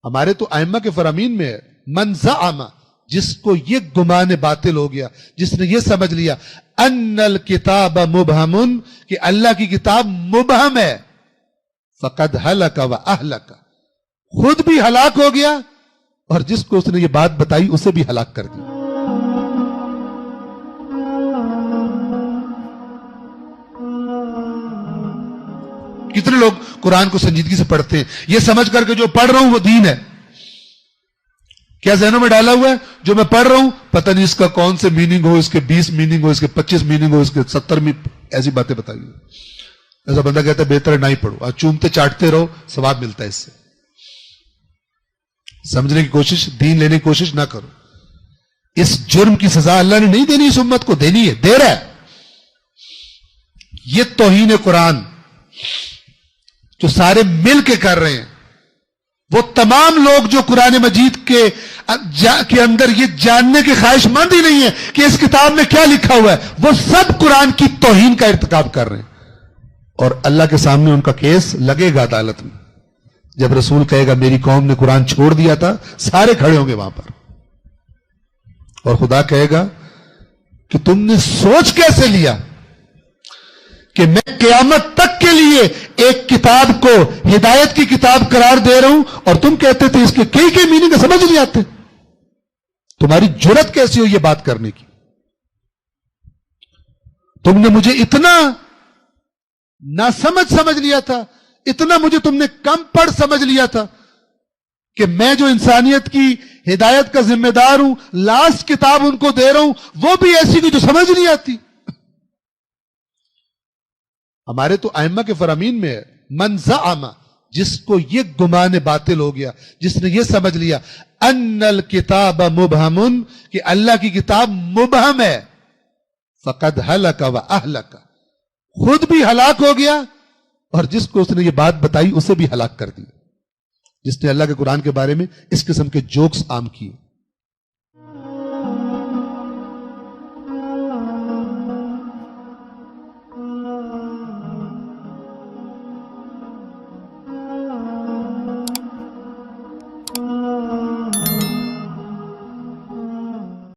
ہمارے تو ائمہ کے فرامین میں ہے من زعم، جس کو یہ گمان باطل ہو گیا، جس نے یہ سمجھ لیا ان الکتاب مبہم، کہ اللہ کی کتاب مبہم ہے، فقد ہلک و اہلک، خود بھی ہلاک ہو گیا اور جس کو اس نے یہ بات بتائی اسے بھی ہلاک کر دیا۔ کتنے لوگ قرآن کو سنجیدگی سے پڑھتے ہیں یہ سمجھ کر کے جو پڑھ رہا ہوں وہ دین ہے؟ کیا ذہنوں میں ڈالا ہوا ہے جو میں پڑھ رہا ہوں پتہ نہیں اس کا کون سے میننگ ہو، اس کے 20 میننگ ہو، اس کے 25 میننگ ہو، اس کے 70 میں ایسی باتیں بتائیے۔ ایسا بندہ کہتا ہے بہتر ہے نہ ہی پڑھو، چومتے چاٹتے رہو، ثواب ملتا ہے اس سے۔ سمجھنے کی کوشش، دین لینے کی کوشش نہ کرو۔ اس جرم کی سزا اللہ نے نہیں دینی، اس امت کو دینی ہے، دے رہا ہے۔ یہ توہین قرآن جو سارے مل کے کر رہے ہیں، وہ تمام لوگ جو قرآن مجید کے اندر یہ جاننے کے خواہش مند ہی نہیں ہے کہ اس کتاب میں کیا لکھا ہوا ہے، وہ سب قرآن کی توہین کا ارتکاب کر رہے ہیں، اور اللہ کے سامنے ان کا کیس لگے گا عدالت میں۔ جب رسول کہے گا میری قوم نے قرآن چھوڑ دیا تھا، سارے کھڑے ہوں گے وہاں پر، اور خدا کہے گا کہ تم نے سوچ کیسے لیا کہ میں قیامت تک کے لیے ایک کتاب کو ہدایت کی کتاب قرار دے رہا ہوں، اور تم کہتے تھے اس کے کئی میننگ سمجھ نہیں آتے۔ تمہاری جرت کیسی ہو یہ بات کرنے کی؟ تم نے مجھے اتنا سمجھ لیا تھا، اتنا مجھے تم نے کم پڑھ سمجھ لیا تھا کہ میں جو انسانیت کی ہدایت کا ذمہ دار ہوں، لاسٹ کتاب ان کو دے رہا ہوں، وہ بھی ایسی کی جو سمجھ نہیں آتی۔ ہمارے تو ائمہ کے فرامین میں ہے من زعم، جس کو یہ گمان باطل ہو گیا، جس نے یہ سمجھ لیا ان الکتاب مبہم، کہ اللہ کی کتاب مبہم ہے، فقد ہلک و اہلک، خود بھی ہلاک ہو گیا اور جس کو اس نے یہ بات بتائی اسے بھی ہلاک کر دیا، جس نے اللہ کے قرآن کے بارے میں اس قسم کے جوکس عام کیے۔